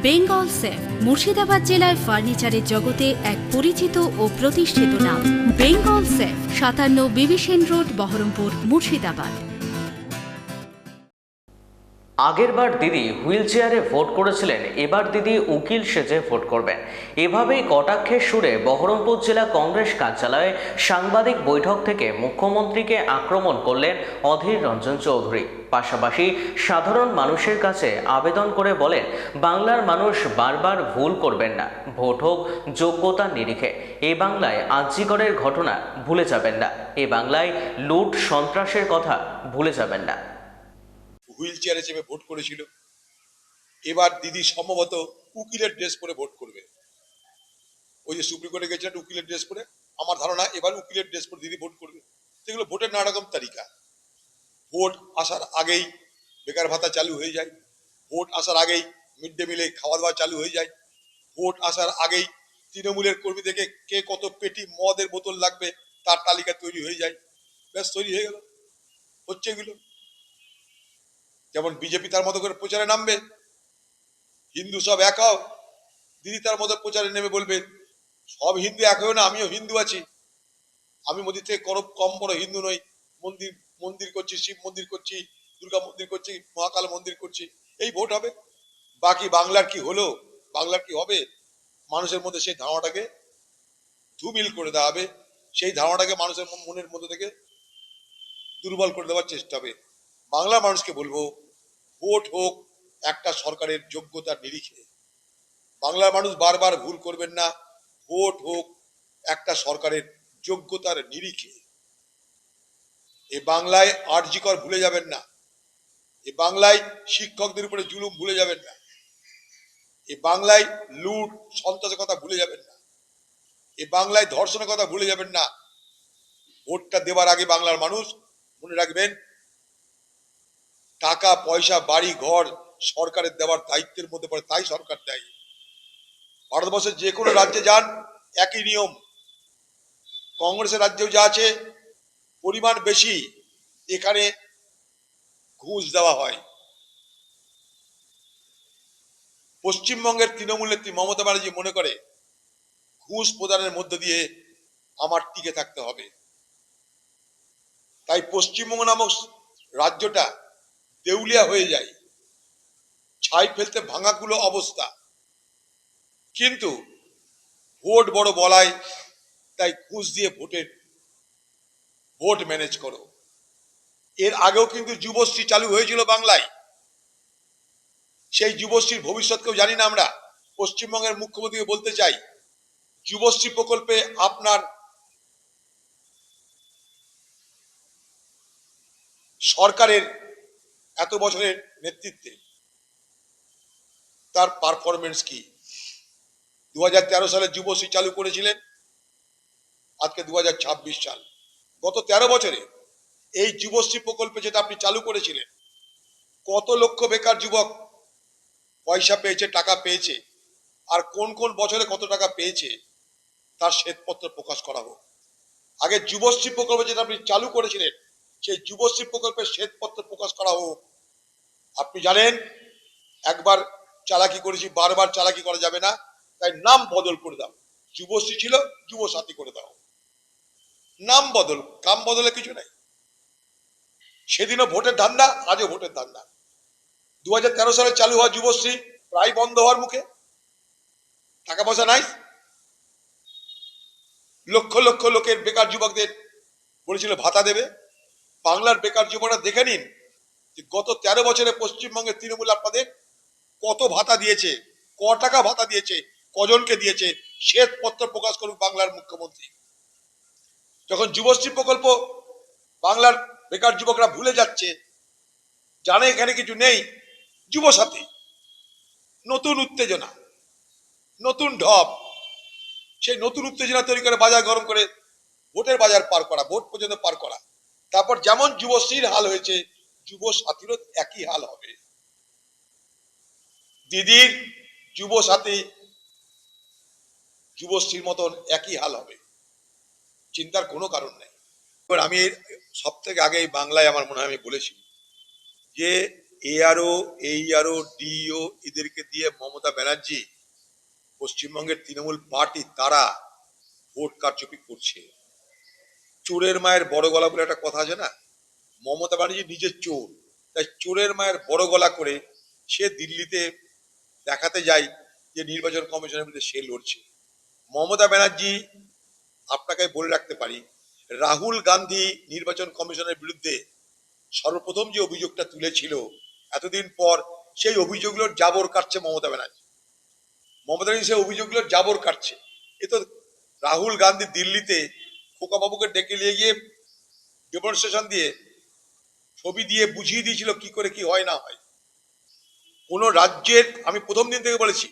Bengal safe Murshidabad জেলায় ফার্নিচারের জগতে এক পরিচিত ও প্রতিষ্ঠিত নাম। Bengal safe ৫৭ বিবিসেন road, Baharampur, Murshidabad. আগেরবার দিদি হুইল চেয়ারে ভোট করেছিলেন, এবার দিদি উকিল সেজে ভোট করবেন। এভাবেই কটাক্ষের সুরে বহরমপুর জেলা কংগ্রেস কার্যালয়ে সাংবাদিক বৈঠক থেকে মুখ্যমন্ত্রীকে আক্রমণ করলেন অধীর রঞ্জন চৌধুরী। পাশাপাশি সাধারণ মানুষের কাছে আবেদন করে বলেন, বাংলার মানুষ বারবার ভুল করবেন না, ভোট হোক যোগ্যতার নিরিখে। এ বাংলায় আরজিকরের ঘটনা ভুলে যাবেন না, এ বাংলায় লুট সন্ত্রাসের কথা ভুলে যাবেন না। হুইল চেয়ারে চেপে ভোট করেছিল, এবার দিদি সম্ভবত উকিলের ড্রেস পরে ভোট করবে। ওই যে সুপ্রিম কোর্টে গেছিলেন উকিলের ড্রেস পরে, আমার ধারণা এবার উকিলের ড্রেস পরে দিদি ভোট করবে। সেগুলো ভোটের নানা রকম তালিকা। ভোট আসার আগেই বেকার ভাতা চালু হয়ে যায়, ভোট আসার আগেই মিড ডে মিলে খাওয়া দাওয়া চালু হয়ে যায়, ভোট আসার আগেই তৃণমূলের কর্মী থেকে কে কত পেটি মদের বোতল লাগবে তার তালিকা তৈরি হয়ে যায়। ব্যাস, তৈরি হয়ে গেল। হচ্ছে এগুলো। যেমন বিজেপি তার মতো করে প্রচারে নামবে, হিন্দু সব এক হও, দিদি তার মতো প্রচারে নেমে বলবে সব হিন্দু এক হয়েও না, আমিও হিন্দু আছি, আমি মোদির থেকে কম বড় হিন্দু নই, মন্দির মন্দির করছি, শিব মন্দির করছি, দুর্গা মন্দির করছি, মহাকাল মন্দির করছি। এই ভোট হবে। বাকি বাংলার কি হলো, বাংলার কি হবে, মানুষের মধ্যে সেই ধারণাটাকে ধুমিল করে দেওয়া হবে, সেই ধারণাটাকে মানুষের মনের মধ্যে থেকে দুর্বল করে দেওয়ার চেষ্টা হবে। বাংলার মানুষকে বলবো, ভোট হোক একটা সরকারের যোগ্যতার নিরিখে। বাংলার মানুষ বারবার ভুল করবেন না, ভোট হোক একটা সরকারের যোগ্যতার নিরিখে। এ বাংলায় আরজিকর ভুলে যাবেন না, এ বাংলায় শিক্ষকদের উপরে জুলুম ভুলে যাবেন না, এ বাংলায় লুট সন্ত্রাসের কথা ভুলে যাবেন না, এ বাংলায় ধর্ষণের কথা ভুলে যাবেন না। ভোটটা দেওয়ার আগে বাংলার মানুষ মনে রাখবেন, টাকা পয়সা বাড়ি ঘর সরকারের দেওয়ার দায়িত্বের মধ্যে পড়ে, তাই সরকার দেয়। ভারতবর্ষের যে কোনো রাজ্যে যান একই নিয়ম। কংগ্রেসের রাজ্যেও যা আছে, পরিমাণ বেশি, এখানে ঘুষ দেওয়া হয়। পশ্চিমবঙ্গের তৃণমূল নেত্রী মমতা ব্যানার্জি মনে করে ঘুষ প্রদানের মধ্য দিয়ে আমার টিকে থাকতে হবে, তাই পশ্চিমবঙ্গ নামক রাজ্যটা দেউলিয়া হয়ে যায়, ছাই ফেলতে ভাঙাগুলো অবস্থা। কিন্তু ভোট বড় বলায়, তাই ঘুষ দিয়ে ভোট ম্যানেজ করো। এর আগেও কিন্তু যুবশ্রী চালু হয়েছিল বাংলায়, সেই যুবশ্রীর ভবিষ্যৎকেও জানি না আমরা। পশ্চিমবঙ্গের মুখ্যমন্ত্রীকে বলতে চাই, যুবশ্রী প্রকল্পে আপনার সরকারের এত বছরের নেতৃত্বে তার পারফরমেন্স কি? 2013 সালে যুবশ্রী চালু করেছিলেন, আজকে 2026 সাল, গত 13 বছরে এই যুবশ্রী প্রকল্পে যেটা আপনি চালু করেছিলেন, কত লক্ষ বেকার যুবক পয়সা পেয়েছে, টাকা পেয়েছে, আর কোন কোন বছরে কত টাকা পেয়েছে তার শ্বেতপত্র প্রকাশ করা হোক। আগে যুবশ্রী প্রকল্পে যেটা আপনি চালু করেছিলেন, সেই যুবশ্রী প্রকল্পের শ্বেতপত্র প্রকাশ করা হোক। আপনি জানেন, একবার চালাকি করেছি, বারবার চালাকি করা যাবে না, তাই নাম বদল করে দাও। যুবশ্রী ছিল যুবসাথী করে দাও, নাম বদল, কাম বদলে কিছু নাই। সেদিনও ভোটের ধান্দা, আজও ভোটের ধান্দা। 2013 সালে চালু হওয়া যুবশ্রী প্রায় বন্ধ হওয়ার মুখে, টাকা পয়সা নাই। লক্ষ লক্ষ লোকের বেকার যুবকদের বলেছিল ভাতা দেবে। বাংলার বেকার যুবকরা দেখে নিন যে গত 13 বছরে পশ্চিমবঙ্গের তৃণমূল আপনাদের কত ভাতা দিয়েছে, ক টাকা ভাতা দিয়েছে, কজনকে দিয়েছে, শ্বেতপত্র প্রকাশ করুক বাংলার মুখ্যমন্ত্রী। যখন যুবশ্রী প্রকল্প বাংলার বেকার যুবকরা ভুলে যাচ্ছে, জানে এখানে কিছু নেই, যুবসাথী, নতুন উত্তেজনা, নতুন ঢপ, সেই নতুন উত্তেজনা তৈরি করে বাজার গরম করে ভোটের বাজার পার করা, ভোট পর্যন্ত পার করা। তারপর যেমন যুবশ্রীর হাল হয়েছে, যুবসাথীরও একই হাল হবে। দিদির যুবসাথী যুবশ্রীর মতন একই হাল হবে, চিন্তার কোনো কারণ নেই। আমি সব থেকে আগে বাংলায় আমার মনে হয় আমি বলেছি যে এআরও, এইআরও, ডিইও এদেরকে দিয়ে মমতা ব্যানার্জি পশ্চিমবঙ্গের তৃণমূল পার্টি তারা ভোট কারচুপি করছে। চোরের মায়ের বড় গলা বলে একটা কথা আছে না, মমতা ব্যানার্জি নিজের চোর, তাই চোরের মায়ের বড় গলা করে সে দিল্লিতে দেখাতে যায় যে নির্বাচন কমিশনের বিরুদ্ধে সে লড়ছে। মমতা ব্যানার্জি, আপনাকে বলে রাখতে পারি, রাহুল গান্ধী নির্বাচন কমিশনের বিরুদ্ধে সর্বপ্রথম যে অভিযোগটা তুলেছিল, এতদিন পর সেই অভিযোগগুলোর জাবর কাটছে মমতা ব্যানার্জি। মমতা ব্যানার্জি সেই অভিযোগগুলোর জাবর কাটছে। এ তো রাহুল গান্ধী দিল্লিতে খোকাবাবুকে ডেকে নিয়ে গিয়ে ডেমনস্ট্রেশন দিয়ে ছবি দিয়ে বুঝিয়ে দিয়েছিল কি করে কি হয় না হয়। কোন রাজ্যের, আমি প্রথম দিন থেকে বলেছি,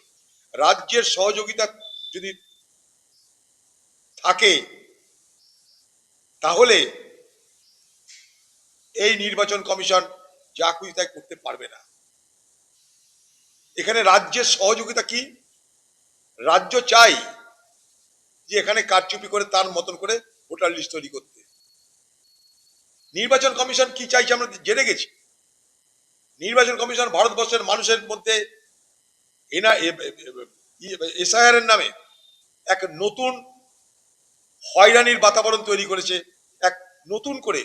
রাজ্যের সহযোগিতা যদি থাকে তাহলে এই নির্বাচন কমিশন যা খুশি তাই করতে পারবে না। এখানে রাজ্যের সহযোগিতা কি? রাজ্য চাই যে এখানে কারচুপি করে তার মতন করে ভোটার লিস্ট তৈরি করতে। নির্বাচন কমিশন কি চাইছে আমরা জেনে গেছি। নির্বাচন কমিশন ভারতবর্ষের মানুষের মধ্যে এসআইআর এর নামে এক নতুন হয়রানির বাতাবরণ তৈরি করেছে, এক নতুন করে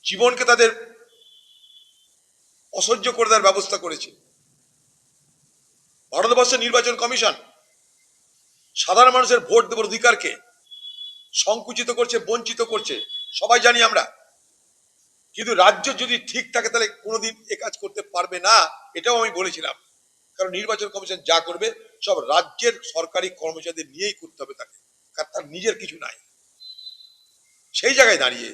জীবনকে তাদের অসহ্য করে দেওয়ার ব্যবস্থা করেছে। ভারতবর্ষের নির্বাচন কমিশন সাধারণ মানুষের ভোট দেওয়ার অধিকারকে সংকুচিত করছে, বঞ্চিত করছে, সবাই জানি আমরা। কিন্তু রাজ্য যদি ঠিক থাকে তাহলে কোনোদিন এ কাজ করতে পারবে না, এটাও আমি বলেছিলাম। কারণ নির্বাচন কমিশন যা করবে সব রাজ্যের সরকারি কর্মচারীদের নিয়েই করতে হবে তাকে, কারণ তার নিজের কিছু নাই। সেই জায়গায় দাঁড়িয়ে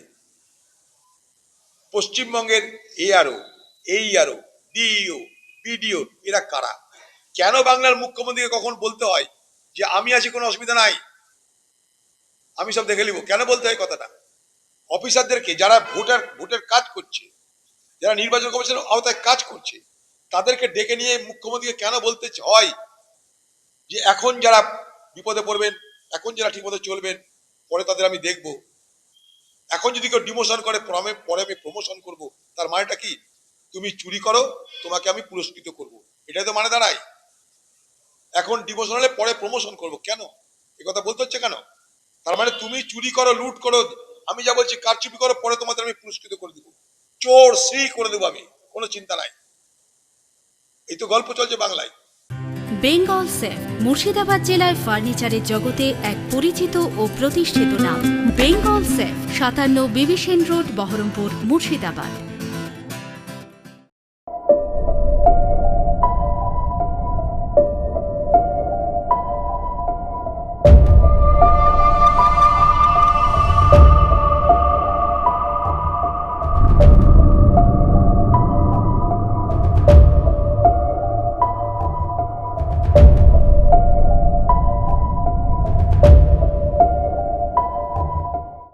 পশ্চিমবঙ্গের এআরও, এইআরও, ডিইও, পিডিও এরা কারা? কেন বাংলার মুখ্যমন্ত্রীকে কখন বলতে হয় যে আমি আছি, কোনো অসুবিধা নাই, আমি সব দেখে নিব? কেন বলতে হয় কথাটা? অফিসারদেরকে, যারা ভোটের কাজ করছে, যারা নির্বাচন কমিশনের আওতায় কাজ করছে, তাদেরকে ডেকে নিয়ে মুখ্যমন্ত্রীকে কেন বলতে হয় যে এখন যারা বিপদে পড়বেন, এখন যারা ঠিক মতো চলবেন, পরে তাদের আমি দেখব। এখন যদি কেউ ডিমোশন করে পরে আমি প্রমোশন করব, তার মানেটা কি? তুমি চুরি করো, তোমাকে আমি পুরস্কৃত করব, এটাই তো মানে দাঁড়ায়। এখন ডিমোশন হলে পরে প্রমোশন করব, কেন এ কথা বলতে হচ্ছে কেন? তার মানে তুমি চুরি করো, লুট করো, আমি যা বলছি কারচুপি করো, পরে তোমাদের আমি পুরস্কৃত করে দেবো, চোর শ্রী করে দেবো আমি, কোনো চিন্তা নাই। এই তো গল্প চলছে বাংলায়। বেঙ্গল সেফ মুর্শিদাবাদ জেলায় ফার্নিচারের জগতে এক পরিচিত ও প্রতিষ্ঠিত নাম। Bengal safe 57 Bibhishan road, Baharampur, Murshidabad.